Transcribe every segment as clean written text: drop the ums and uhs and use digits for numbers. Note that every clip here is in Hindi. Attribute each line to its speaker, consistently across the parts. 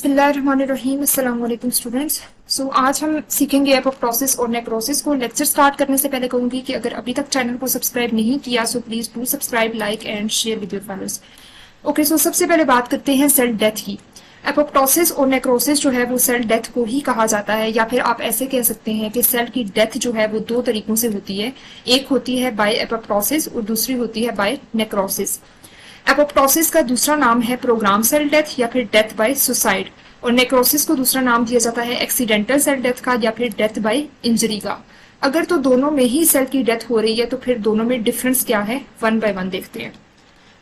Speaker 1: बिस्मिल्लाहिर्रहमानिर्रहीम। अस्सलाम वालेकुम स्टूडेंट्स। आज हम सीखेंगे एपोप्टोसिस और नेक्रोसिस को। लेक्चर स्टार्ट करने से पहले कहूंगी कि अगर अभी तक चैनल को सब्सक्राइब नहीं किया so please do subscribe, like and share with your friends. Okay, so सबसे पहले बात करते हैं सेल डेथ की। एपोप्टोसिस और नेक्रोसिस जो है वो सेल डेथ को ही कहा जाता है, या फिर आप ऐसे कह सकते हैं कि सेल की डेथ जो है वो दो तरीकों से होती है। एक होती है बाय एपोप्टोसिस और दूसरी होती है बाय नेक्रोसिस। एपोप्टोसिस का दूसरा नाम है प्रोग्राम सेल डेथ या फिर डेथ बाय सुसाइड, और नेक्रोसिस को दूसरा नाम दिया जाता है एक्सीडेंटल सेल डेथ का या फिर डेथ बाय इंजरी का। अगर तो दोनों में ही सेल की डेथ हो रही है तो फिर दोनों में डिफरेंस क्या है, वन बाय वन देखते हैं।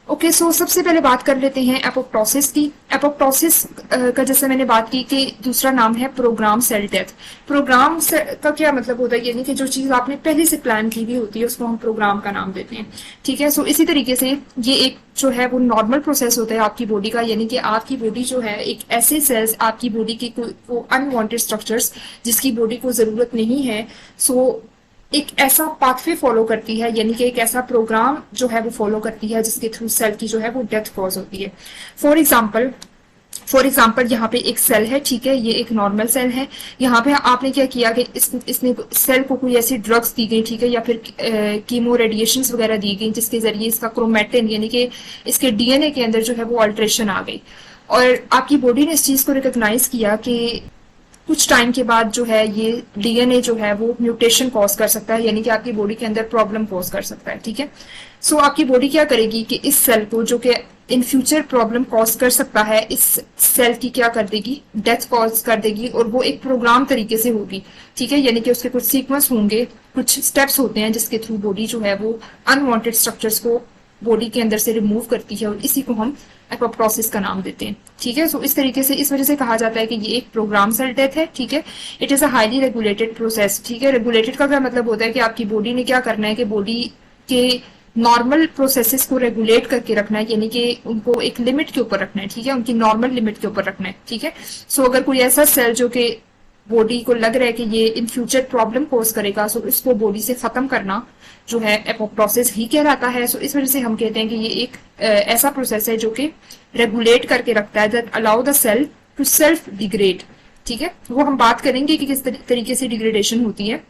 Speaker 1: ओके, सो सबसे पहले बात कर लेते हैं एपोप्टोसिस की। एपोप्टोसिस का जैसे मैंने बात की कि दूसरा नाम है प्रोग्राम सेल डेथ। प्रोग्राम का क्या मतलब होता है, यानी कि जो चीज आपने पहले से प्लान की हुई होती है उसको हम प्रोग्राम का नाम देते हैं। ठीक है, सो इसी तरीके से ये एक जो है वो नॉर्मल प्रोसेस होता है आपकी बॉडी का, यानी कि आपकी बॉडी जो है एक ऐसे सेल्स आपकी बॉडी की को अनवांटेड स्ट्रक्चर्स जिसकी बॉडी को जरूरत नहीं है, सो एक ऐसा पाथवे फॉलो करती है, यानी कि एक ऐसा प्रोग्राम जो है वो फॉलो करती है जिसके थ्रू सेल की जो है वो डेथ कॉज होती है। फॉर एग्जाम्पल यहाँ पे एक सेल है, ठीक है, ये एक नॉर्मल सेल है। यहाँ पे आपने क्या किया कि इसने सेल को कोई ऐसी ड्रग्स दी गई, ठीक है, या फिर कीमो रेडिएशंस वगैरह दी गई जिसके जरिए इसका क्रोमेटिन यानी कि इसके डीएनए के अंदर जो है वो अल्ट्रेशन आ गई, और आपकी बॉडी ने इस चीज को रिकॉग्नाइज किया कि कुछ टाइम के बाद जो है ये डीएनए जो है वो म्यूटेशन कॉज कर सकता है, यानी कि आपकी बॉडी के अंदर प्रॉब्लम कॉज कर सकता है। ठीक है, सो आपकी बॉडी क्या करेगी कि इस सेल को जो कि इन फ्यूचर प्रॉब्लम कॉज कर सकता है, इस सेल की क्या कर देगी, डेथ कॉज कर देगी, और वो एक प्रोग्राम तरीके से होगी। ठीक है, यानी कि उसके कुछ सीक्वेंस होंगे, कुछ स्टेप्स होते हैं जिसके थ्रू बॉडी जो है वो अनवांटेड स्ट्रक्चर्स को बॉडी के अंदर से रिमूव करती है, और इसी को हम एपोप्टोसिस का नाम देते हैं। ठीक है, सो इस तरीके से इस वजह से कहा जाता है कि ये एक प्रोग्राम सेल डेथ है। ठीक है, it is a highly regulated process. ठीक है, रेगुलेटेड का क्या मतलब होता है कि आपकी बॉडी ने क्या करना है कि बॉडी के नॉर्मल प्रोसेसेस को रेगुलेट करके रखना है, यानी कि उनको एक लिमिट के ऊपर रखना है। ठीक है, उनकी नॉर्मल लिमिट के ऊपर रखना है। ठीक है, सो अगर कोई ऐसा सेल जो कि बॉडी को लग रहा है कि ये इन फ्यूचर प्रॉब्लम कोज करेगा, सो इसको बॉडी से खत्म करना जो है एपोप्टोसिस ही कहलाता है। सो इस वजह से हम कहते हैं कि ये एक ऐसा प्रोसेस है जो कि रेगुलेट करके रखता है, that allow the cell to self degrade. ठीक है, वो हम बात करेंगे कि किस तरीके से डिग्रेडेशन होती है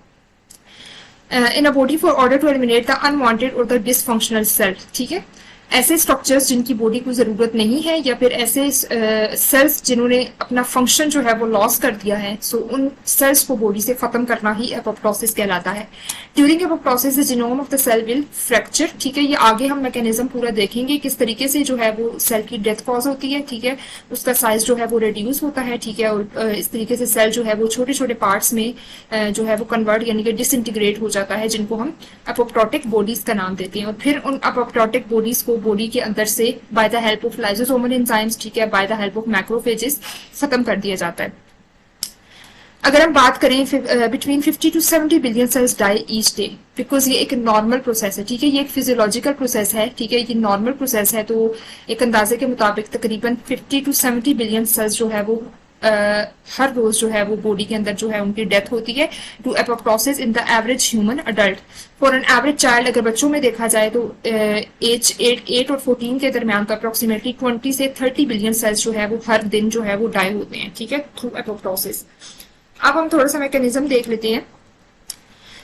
Speaker 1: in a body for order to eliminate the unwanted और द डिसफंक्शनल सेल। ठीक है, ऐसे स्ट्रक्चर्स जिनकी बॉडी को जरूरत नहीं है, या फिर ऐसे सेल्स जिन्होंने अपना फंक्शन जो है वो लॉस कर दिया है, सो उन सेल्स को बॉडी से खत्म करना ही एपोप्टोसिस कहलाता है। During apoptosis the genome of the cell will fracture. ठीक है, ये आगे हम मैकेनिज्म पूरा देखेंगे किस तरीके से जो है वो सेल की डेथ कॉज होती है। ठीक है, उसका साइज जो है वो रिड्यूस होता है। ठीक है, और इस तरीके से सेल जो है वो छोटे छोटे पार्ट्स में जो है वो कन्वर्ट यानी कि डिसइंटीग्रेट हो जाता है, जिनको हम एपोप्टोटिक बॉडीज का नाम देते हैं, और फिर उन एपोप्टोटिक बॉडीज को बॉडी के अंदर से by the help of lysosomal enzymes, ठीक है, by the help of macrophages खत्म कर दिया जाता है। अगर हम बात करें between 50 to 70 billion cells die each day, because ये एक नॉर्मल प्रोसेस है। ठीक है, ये एक फिजियोलॉजिकल प्रोसेस है। ठीक है, ये नॉर्मल प्रोसेस है, तो एक अंदाजे के मुताबिक तकरीबन 50 टू 70 बिलियन सेल्स जो है वो हर रोज जो है वो बॉडी के अंदर जो है उनकी डेथ होती है to apoptosis in the average human adult. For an average child, अगर बच्चों में देखा जाए तो एज 8 और 14 के दरमियान तो अप्रोक्सीमेटली 20 से 30 बिलियन सेल्स जो है वो हर दिन जो है वो डाई होते हैं। ठीक है, थ्रू एपोप्टोसिस। अब हम थोड़ा सा मैकेनिज्म देख लेते हैं।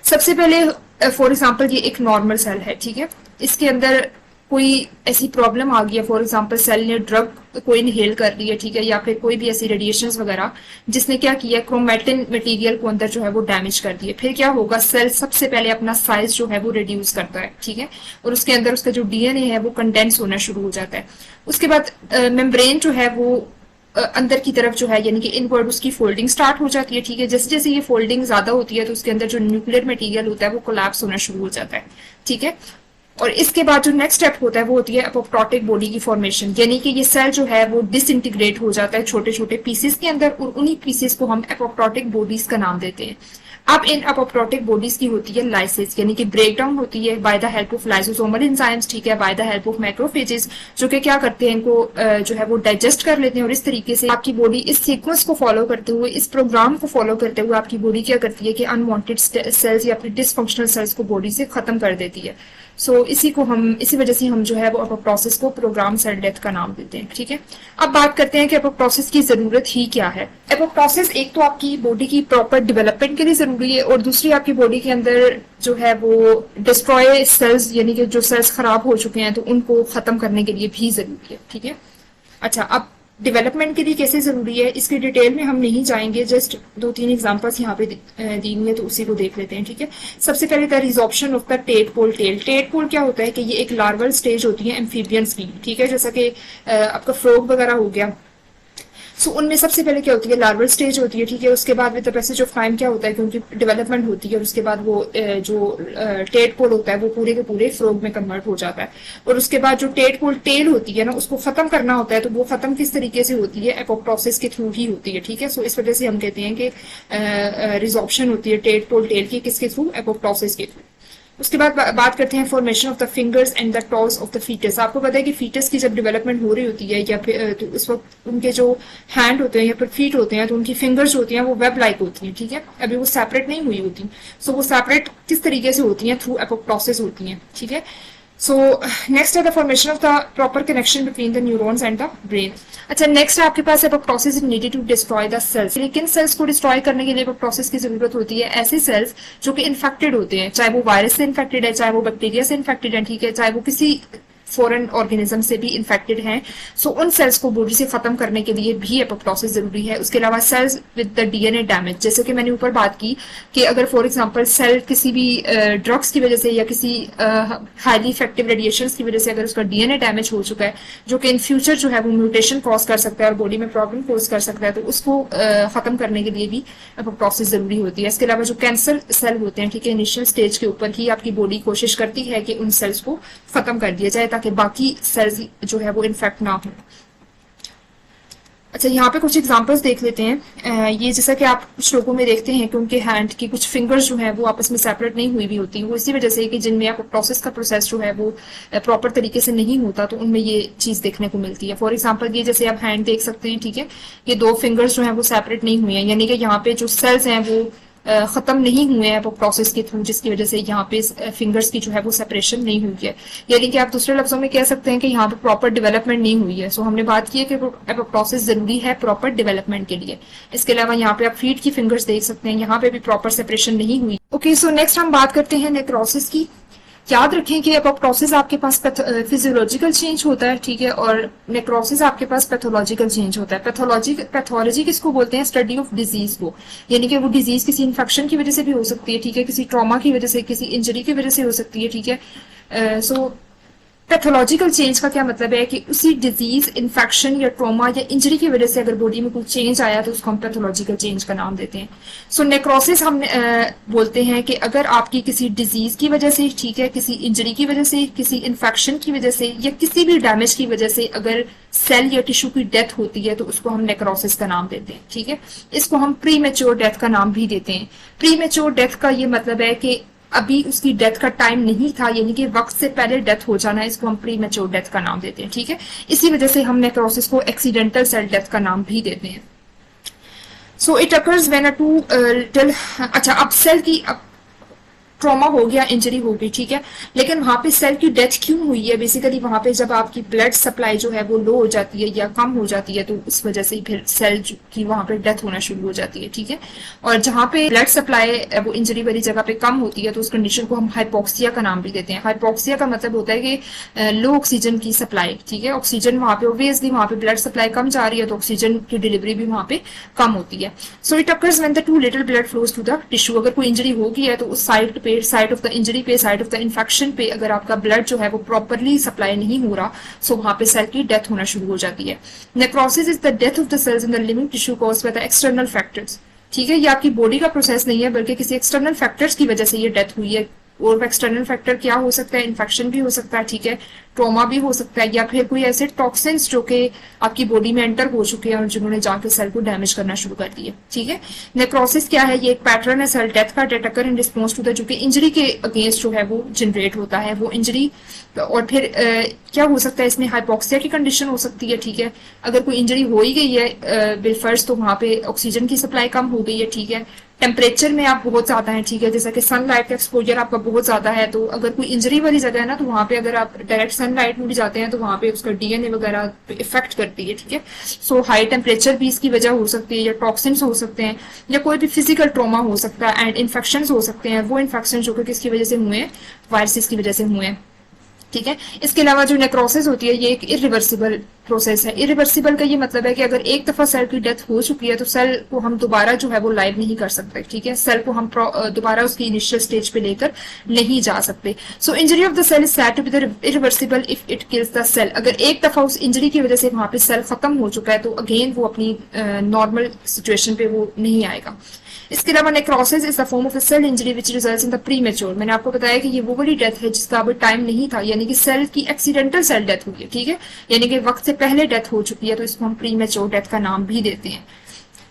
Speaker 1: सबसे पहले फॉर एग्जाम्पल ये एक नॉर्मल सेल है। ठीक है, इसके अंदर कोई ऐसी प्रॉब्लम आ गई है, फॉर एग्जांपल सेल ने ड्रग कोई इनहेल कर ली है, ठीक है, या फिर कोई भी ऐसी रेडिएशंस वगैरह जिसने क्या किया, क्रोमेटिन मटेरियल को अंदर जो है वो डैमेज कर दिया। फिर क्या होगा, सेल सबसे पहले अपना साइज जो है वो रिड्यूस करता है। ठीक है, और उसके अंदर उसका जो डीएनए है वो कंडेंस होना शुरू हो जाता है। उसके बाद मेम्ब्रेन जो है वो अंदर की तरफ जो है यानी कि इनवर्ड उसकी फोल्डिंग स्टार्ट हो जाती है। ठीक है, जैसे जैसे ये फोल्डिंग ज्यादा होती है तो उसके अंदर जो न्यूक्लियर मटेरियल होता है वो कोलैप्स होना शुरू हो जाता है। ठीक है, और इसके बाद जो नेक्स्ट स्टेप होता है वो होती है एपोप्टोटिक बॉडी की फॉर्मेशन, यानी कि ये सेल जो है वो डिसइंटीग्रेट हो जाता है छोटे छोटे पीसेस के अंदर, और उन्हीं पीसेस को हम एपोप्टोटिक बॉडीज का नाम देते हैं। अब इन एपोप्टोटिक बॉडीज की होती है लाइसिस, यानी कि ब्रेक डाउन होती है by the help of lysosomal enzymes. ठीक है, by the help of macrophages, जो कि क्या करते हैं, इनको जो है वो डाइजेस्ट कर लेते हैं, और इस तरीके से आपकी बॉडी इस सीक्वेंस को फॉलो करते हुए, इस प्रोग्राम को फॉलो करते हुए आपकी बॉडी क्या करती है कि अनवांटेड सेल्स या फिर डिसफंक्शनल सेल्स को बॉडी से खत्म कर देती है। सो इसी वजह से हम जो है वो एपोप्टोसिस को प्रोग्राम सेल डेथ का नाम देते हैं। ठीक है, अब बात करते हैं कि एपोप्टोसिस की जरूरत ही क्या है। एपोप्टोसिस एक तो आपकी बॉडी की प्रॉपर डेवलपमेंट के लिए जरूरी है, और दूसरी आपकी बॉडी के अंदर जो है वो डिस्ट्रॉय सेल्स यानी कि जो सेल्स खराब हो चुके हैं तो उनको खत्म करने के लिए भी जरूरी है। ठीक है, अच्छा, अब डेवलपमेंट के लिए कैसे जरूरी है इसकी डिटेल में हम नहीं जाएंगे, जस्ट 2-3 एग्जांपल्स यहाँ पे दी हुई है तो उसी को देख लेते हैं। ठीक है, सबसे पहले the resorption of the tadpole tail. Tadpole क्या होता है कि ये एक लार्वल स्टेज होती है एम्फीबियंस की। ठीक है, जैसा कि आपका फ्रॉग वगैरह हो गया, सो उनमें सबसे पहले क्या होती है, लार्वल स्टेज होती है। ठीक है, उसके बाद with the passage of time क्या होता है कि उनकी डेवलपमेंट होती है, और उसके बाद वो जो टेडपोल होता है वो पूरे के पूरे फ्रॉग में कन्वर्ट हो जाता है। और उसके बाद जो टेडपोल टेल होती है ना, उसको खत्म करना होता है, तो वो खत्म किस तरीके से होती है, एपोप्टोसिस के थ्रू ही होती है। ठीक है, सो इस वजह से हम कहते हैं कि रिजॉर्प्शन होती है टेडपोल टेल की, किसके थ्रू, एपोप्टोसिस के थ्रू। उसके बाद बात करते हैं formation of the fingers and the toes of the foetus. आपको पता है कि फीटस की जब डेवलपमेंट हो रही होती है या फिर तो उस वक्त उनके जो हैंड होते हैं या फिर फीट होते हैं तो उनकी फिंगर्स होती हैं वो वेब लाइक होती हैं। ठीक है, अभी वो सेपरेट नहीं हुई होती, सो वो सेपरेट किस तरीके से होती हैं, थ्रू एपोप्टोसिस होती हैं। ठीक है, सो नेक्स्ट है the formation of the proper connection between the neurons and the brain. अच्छा, नेक्स्ट है आपके पास apoptosis is needed to destroy the cells. लेकिन सेल्स को डिस्ट्रॉय करने के लिए एपोप्टोसिस की जरूरत होती है ऐसे सेल्स जो कि इन्फेक्टेड होते हैं, चाहे वो वायरस से इन्फेक्टेड है, चाहे वो बैक्टीरिया से इन्फेक्टेड है। ठीक है, चाहे वो किसी फॉरेन ऑर्गेनिज्म से भी इन्फेक्टेड हैं, सो उन सेल्स को बॉडी से खत्म करने के लिए भी एपोप्टोसिस जरूरी है। उसके अलावा cells with the DNA damage, जैसे कि मैंने ऊपर बात की कि अगर फॉर एग्जांपल सेल किसी भी ड्रग्स की वजह से या किसी हाईली इफेक्टिव रेडिएशंस की वजह से अगर उसका डीएनए डैमेज हो चुका है, जो कि इन फ्यूचर जो है वो म्यूटेशन कॉज कर सकता है और बॉडी में प्रॉब्लम कॉज कर सकता है, तो उसको खत्म करने के लिए भी एपोप्टोसिस जरूरी होती है। इसके अलावा जो कैंसर सेल होते हैं, ठीक है, इनिशियल स्टेज के ऊपर ही आपकी बॉडी कोशिश करती है कि उन सेल्स को खत्म कर दिया जाए ताकि बाकी सेल्स जो है वो इन्फेक्ट ना हो। अच्छा, यहाँ पे कुछ एग्जांपल्स देख लेते हैं। ये जैसा कि आप कुछ लोगों में देखते हैं कि उनके हैंड की कुछ फिंगर्स जो है वो आपस में सेपरेट नहीं हुई भी होती, वो इसी वजह से कि जिनमें एपोप्टोसिस का प्रोसेस जो है वो प्रॉपर तरीके से नहीं होता, तो उनमें ये चीज देखने को मिलती है। फॉर एग्जांपल ये जैसे आप हैंड देख सकते हैं, ठीक है, ये 2 फिंगर्स जो है वो सेपरेट नहीं हुए हैं, यानी कि यहाँ पे जो सेल्स हैं वो खत्म नहीं हुए हैं एपोप्टोसिस के थ्रू, जिसकी वजह से यहाँ पे फिंगर्स की जो है वो सेपरेशन नहीं हुई है। यानी कि आप दूसरे लफ्जों में कह सकते हैं कि यहाँ पे प्रॉपर डेवलपमेंट नहीं हुई है। सो हमने बात की है कि एपोप्टोसिस जरूरी है प्रॉपर डेवलपमेंट के लिए। इसके अलावा यहाँ पे आप फीट की फिंगर्स देख सकते हैं, यहाँ पे भी प्रॉपर सेपरेशन नहीं हुई। ओके, सो नेक्स्ट हम बात करते हैं नेक्रोसिस की। याद रखें कि एपोप्टोसिस आपके पास फिजियोलॉजिकल चेंज होता है, ठीक है, और नेक्रोसिस आपके पास पैथोलॉजिकल चेंज होता है। पैथोलॉजी किसको बोलते हैं, स्टडी ऑफ डिजीज को, यानी कि वो डिजीज किसी इन्फेक्शन की वजह से भी हो सकती है, ठीक है, किसी ट्रॉमा की वजह से, किसी इंजरी की वजह से हो सकती है, ठीक है। सो पैथोलॉजिकल चेंज का क्या मतलब है कि उसी डिजीज, इन्फेक्शन या ट्रॉमा या इंजरी की वजह से अगर बॉडी में कुछ चेंज आया तो उसको हम पैथोलॉजिकल चेंज का नाम देते हैं। सो नेक्रोसिस हम बोलते हैं कि अगर आपकी किसी डिजीज की वजह से, ठीक है, किसी इंजरी की वजह से, किसी इन्फेक्शन की वजह से या किसी भी डैमेज की वजह से अगर सेल या टिश्यू की डेथ होती है तो उसको हम नेक्रोसिस का नाम देते हैं, ठीक है। इसको हम प्री मैच्योर डेथ का नाम भी देते हैं। प्री मैच्योर डेथ का ये मतलब है कि अभी उसकी डेथ का टाइम नहीं था, यानी कि वक्त से पहले डेथ हो जाना, इसको हम प्री मैच्योर डेथ का नाम देते हैं, ठीक है। इसी वजह से हम नेक्रोसिस को एक्सीडेंटल सेल डेथ का नाम भी देते हैं। So it occurs when a too little, अच्छा, अब सेल की ट्रॉमा हो गया, इंजरी हो गई, ठीक है, लेकिन वहां पे सेल की डेथ क्यों हुई है, बेसिकली वहां पे जब आपकी ब्लड सप्लाई जो है वो लो हो जाती है या कम हो जाती है तो उस वजह से फिर सेल की वहां पे डेथ होना शुरू हो जाती है, ठीक है। और जहां पे ब्लड सप्लाई वो इंजरी वाली जगह पे कम होती है तो उस कंडीशन को हम हाइपोक्सिया का नाम भी देते हैं। हाइपोक्सिया का मतलब होता है कि लो ऑक्सीजन की सप्लाई, ठीक है, ऑक्सीजन वहां पे ओबियसली वहां पे ब्लड सप्लाई कम जा रही है तो ऑक्सीजन की डिलीवरी भी वहां पे कम होती है। So it occurs when the too little blood flows to the tissue. अगर कोई इंजरी हो गई है तो उस साइड ऑफ द इंजरी पे, साइड ऑफ द इन्फेक्शन पे अगर आपका ब्लड जो है वो प्रॉपरली सप्लाई नहीं हो रहा, सो वहां पे सेल की डेथ होना शुरू हो जाती है। Necrosis is the death of the cells in the living tissue caused by the external factors, ठीक है। ये आपकी बॉडी का प्रोसेस नहीं है बल्कि किसी एक्सटर्नल फैक्टर्स की वजह से ये डेथ हुई है। और एक्सटर्नल फैक्टर क्या हो सकता है, इन्फेक्शन भी हो सकता है, ठीक है, ट्रॉमा भी हो सकता है, या फिर कोई ऐसे टॉक्सिन्स जो कि आपकी बॉडी में एंटर हो चुके हैं और जिन्होंने जाके सेल को डैमेज करना शुरू कर दिया, ठीक है। नेक्रोसिस क्या है, ये एक पैटर्न है सेल डेथ का that occur in response to the, जो कि इंजरी के अगेंस्ट जो है वो जनरेट होता है वो इंजरी। और फिर क्या हो सकता है इसमें, हाइपोक्सिया की कंडीशन हो सकती है, ठीक है, अगर कोई इंजरी हो ही गई है बिलफर्ज तो वहां पे ऑक्सीजन की सप्लाई कम हो गई है, ठीक है, टेम्परेचर में आप बहुत ज्यादा है, ठीक है, जैसा कि सनलाइट का एक्सपोजर आपका बहुत ज्यादा है, तो अगर कोई इंजरी वाली जगह है ना, तो वहां पे अगर आप डायरेक्ट सनलाइट में भी जाते हैं तो वहां पे उसका डीएनए वगैरह इफेक्ट करती है, ठीक है। सो हाई टेम्परेचर भी इसकी वजह हो सकती है, या टॉक्सिन्स हो सकते हैं, या कोई भी फिजिकल ट्रॉमा हो सकता है, एंड इन्फेक्शन हो सकते हैं। वो इन्फेक्शन जो कि किसकी वजह से हुए हैं, वायरसेस की वजह से हुए हैं, ठीक है। इसके अलावा जो नेक्रोसिस होती है ये एक इरिवर्सिबल प्रोसेस है। इरिवर्सिबल का ये मतलब है कि अगर एक दफा सेल की डेथ हो चुकी है तो सेल को हम दोबारा जो है वो लाइव नहीं कर सकते, ठीक है। सेल को हम दोबारा उसकी इनिशियल स्टेज पे लेकर नहीं जा सकते। So injury of the cell is said to be the irreversible if it kills the cell. अगर एक दफा उस इंजरी की वजह से वहां पे सेल खत्म हो चुका है तो अगेन वो अपनी नॉर्मल सिचुएशन पे वो नहीं आएगा। इसके अलावा necrosis is the form of a cell injury which results in the premature. मैंने आपको बताया कि ये वो वाली डेथ है जिसका अभी टाइम नहीं था, यानी कि सेल की एक्सीडेंटल सेल डेथ हुई है, ठीक है, यानी कि वक्त से पहले डेथ हो चुकी है, तो इसको हम प्रीमेच्योर डेथ का नाम भी देते हैं।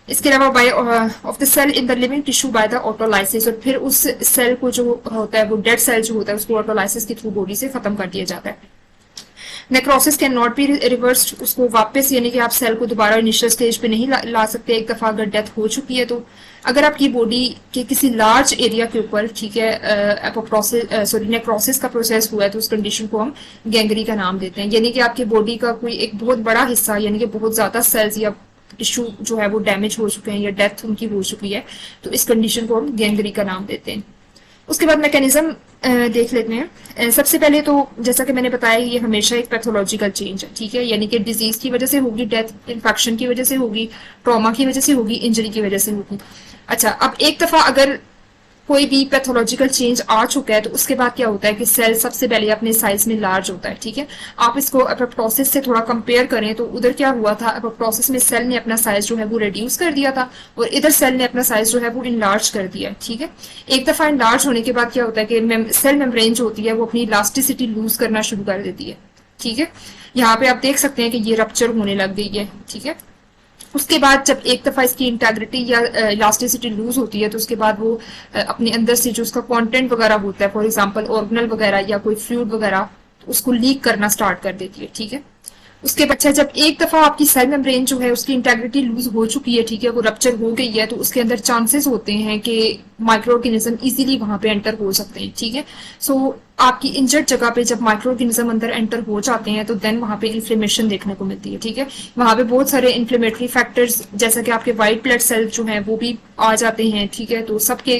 Speaker 1: इसके अलावा by of the cell in the living tissue by the autolysis, और फिर उस सेल को जो होता है वो डेड सेल जो होता है उसको ऑटोलाइसिस के थ्रू बॉडी से खत्म कर दिया जाता है। Necrosis can not be reversed, उसको वापस यानी कि आप सेल को दोबारा इनिशियल स्टेज पे नहीं ला सकते एक दफा अगर डेथ हो चुकी है तो। अगर आपकी बॉडी के किसी लार्ज एरिया के ऊपर, ठीक है, नेक्रोसिस का प्रोसेस हुआ है तो उस कंडीशन को हम गैंग्री का नाम देते हैं, यानी कि आपकी बॉडी का कोई एक बहुत बड़ा हिस्सा यानी कि बहुत ज्यादा सेल्स या टिश्यू जो है वो डैमेज हो चुके हैं या डेथ उनकी हो चुकी है, तो इस कंडीशन को हम गैंग्री का नाम देते हैं। उसके बाद मैकेनिज्म देख लेते हैं। सबसे पहले तो जैसा कि मैंने बताया ये हमेशा एक पैथोलॉजिकल चेंज है, ठीक है, यानी कि डिजीज की वजह से होगी, डेथ इन्फेक्शन की वजह से होगी, ट्रॉमा की वजह से होगी, इंजरी की वजह से होगी। अच्छा, अब एक दफा अगर कोई भी पैथोलॉजिकल चेंज आ चुका है तो उसके बाद क्या होता है कि सेल सबसे पहले अपने साइज में लार्ज होता है, ठीक है। आप इसको एपोप्टोसिस से थोड़ा कंपेयर करें तो उधर क्या हुआ था, एपोप्टोसिस में सेल ने अपना साइज जो है वो रिड्यूस कर दिया था और इधर सेल ने अपना साइज जो है वो इनलार्ज कर दिया, ठीक है। एक दफा इनलार्ज होने के बाद क्या होता है कि सेल मेम्ब्रेन जो होती है वो अपनी इलास्टिसिटी लूज करना शुरू कर देती है, ठीक है। यहाँ पे आप देख सकते हैं कि ये रप्चर होने लग गई है, ठीक है। उसके बाद जब एक दफा इसकी इंटेग्रिटी या इलास्टिसिटी लूज होती है तो उसके बाद वो अपने अंदर से जो उसका कंटेंट वगैरह होता है, फॉर एग्जांपल ऑर्गेनल वगैरह या कोई फ्लूइड वगैरह, उसको लीक करना स्टार्ट कर देती है, ठीक है। उसके बाद जब एक दफा आपकी सेल मेम्ब्रेन जो है उसकी इंटेग्रिटी लूज हो चुकी है, ठीक है, वो रप्चर हो गई है, तो उसके अंदर चांसेस होते हैं कि माइक्रो ऑर्गेनिज्म इजीली वहां पे एंटर हो सकते हैं, ठीक है। सो आपकी इंजर्ड जगह पे जब माइक्रो ऑर्गेनिज्म अंदर एंटर हो जाते हैं तो देन वहां पे इन्फ्लेमेशन देखने को मिलती है, ठीक है। वहां पे बहुत सारे इन्फ्लेमेटरी फैक्टर्स जैसा कि आपके व्हाइट ब्लड सेल जो है वो भी आ जाते हैं, ठीक है। तो सबके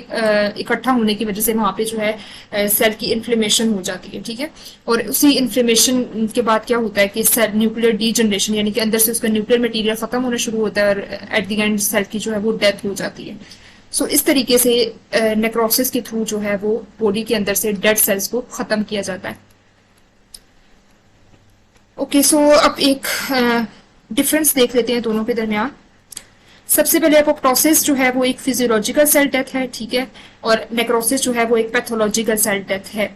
Speaker 1: इकट्ठा होने की वजह से वहां पे जो है सेल की इन्फ्लेमेशन हो जाती है, ठीक है। और उसी इन्फ्लेमेशन के बाद क्या होता है कि सेल न्यूक्लियर डीजनरेशन यानी कि अंदर से उसका न्यूक्लियर मटेरियल खत्म होना शुरू होता है और एट द एंड सेल की जो है वो डेथ हो जाती है। सो इस तरीके से नेक्रोसिस के थ्रू जो है वो बॉडी के अंदर से डेड सेल्स को खत्म किया जाता है। ओके, सो अब एक डिफरेंस देख लेते हैं दोनों के दरमियान। सबसे पहले एपोप्टोसिस जो है वो एक फिजियोलॉजिकल सेल डेथ है, ठीक है, और नेक्रोसिस जो है वो एक पैथोलॉजिकल सेल डेथ है।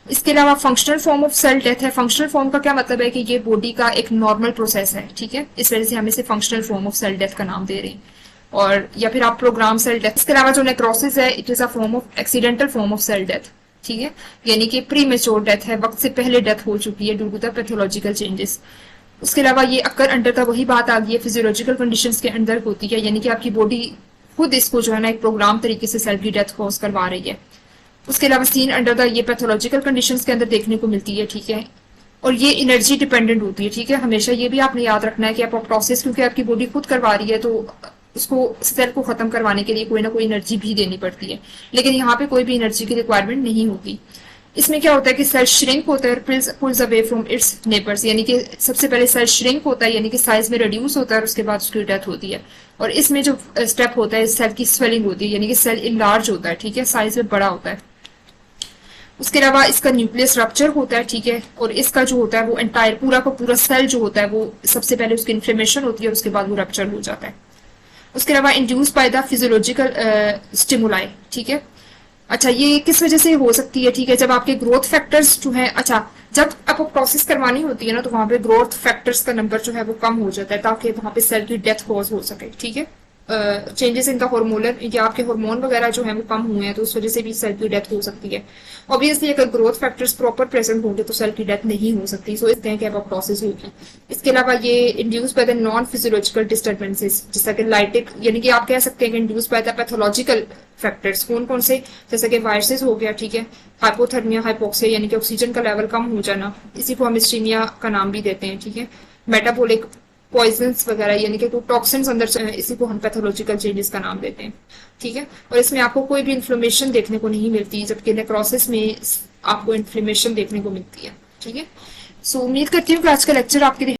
Speaker 1: इसके अलावा functional form of cell death है। फंक्शनल फॉर्म का क्या मतलब है कि ये बॉडी का एक नॉर्मल प्रोसेस है, ठीक है, इस वजह से हम इसे functional form of cell death का नाम दे रहे हैं, और या फिर आप प्रोग्राम सेल डेथ। इसके अलावा जो नेक्रोसिस है it is a form of accidental form of cell death, ठीक है, यानी कि प्री मेच्योर डेथ है, वक्त से पहले डेथ हो चुकी है due to the pathological changes. उसके अलावा ये अक्कर अंडर का वही बात आ गई है, फिजियोलॉजिकल कंडीशंस के अंदर होती है, यानी कि आपकी बॉडी खुद इसको जो है ना एक प्रोग्राम तरीके से सेल की डेथ कॉज करवा रही है। उसके अलावा सीन अंडर द ये पैथोलॉजिकल कंडीशंस के अंदर देखने को मिलती है, ठीक है, और ये एनर्जी डिपेंडेंट होती है, ठीक है। हमेशा ये भी आपने याद रखना है कि एपोप्टोसिस क्योंकि आपकी बॉडी खुद करवा रही है तो उसको सेल को खत्म करवाने के लिए कोई ना कोई एनर्जी भी देनी पड़ती है, लेकिन यहाँ पे कोई भी एनर्जी की रिक्वायरमेंट नहीं होती। इसमें क्या होता है कि सेल श्रिंक होता है, pulls away from its neighbours, यानी कि सबसे पहले सेल श्रिंक होता है यानी कि साइज में रिड्यूस होता है और उसके बाद उसकी डेथ होती है। और इसमें जो स्टेप होता है सेल की स्वेलिंग होती है यानी कि सेल इनलार्ज होता है, ठीक है, साइज में बड़ा होता है। उसके अलावा इसका न्यूक्लियस रप्चर होता है, ठीक है, और इसका जो होता है वो एंटायर पूरा का पूरा सेल जो होता है वो सबसे पहले उसकी इन्फ्लेमेशन होती है और उसके बाद वो रप्चर हो जाता है। उसके अलावा induce by the physiological stimuli, ठीक है। अच्छा, ये किस वजह से हो सकती है, ठीक है, जब आपके ग्रोथ फैक्टर्स जो है, अच्छा जब एपोप्टोसिस करवानी होती है ना तो वहां पे ग्रोथ फैक्टर्स का नंबर जो है वो कम हो जाता है ताकि वहां पे सेल की डेथ कॉज हो सके, ठीक है। चेंजेस इनका हार्मोनल या आपके हार्मोन वगैरह जो है वो कम हुए हैं तो उस वजह से भी सेल की डेथ हो सकती है। ऑब्वियसली अगर ग्रोथ फैक्टर्स प्रॉपर प्रेजेंट होंगे तो सेल की डेथ नहीं हो सकती। सो इसलिए कि एपोप्टोसिस होगी। इसके अलावा ये induce by the non physiological disturbances, जैसा कि लाइटिक, यानी कि आप कह सकते हैं कि induce by the pathological factors. कौन कौन से? जैसे कि वायरसेस हो गया, ठीक है, हाइपोथर्मिया, हाइपोक्सिया यानी कि ऑक्सीजन का लेवल कम हो जाना, इसी को हम इस्टीमिया का नाम भी देते हैं, ठीक है। मेटाबॉलिक पॉइजन्स वगैरह यानी कि टॉक्सिन्स अंदर से, इसी को हम पैथोलॉजिकल चेंजेस का नाम देते हैं, ठीक है। और इसमें आपको कोई भी इन्फ्लेमेशन देखने को नहीं मिलती, जबकि नेक्रोसिस में आपको इन्फ्लेमेशन देखने को मिलती है, ठीक है। सो उम्मीद करती हूँ कि आज का लेक्चर आपके लिए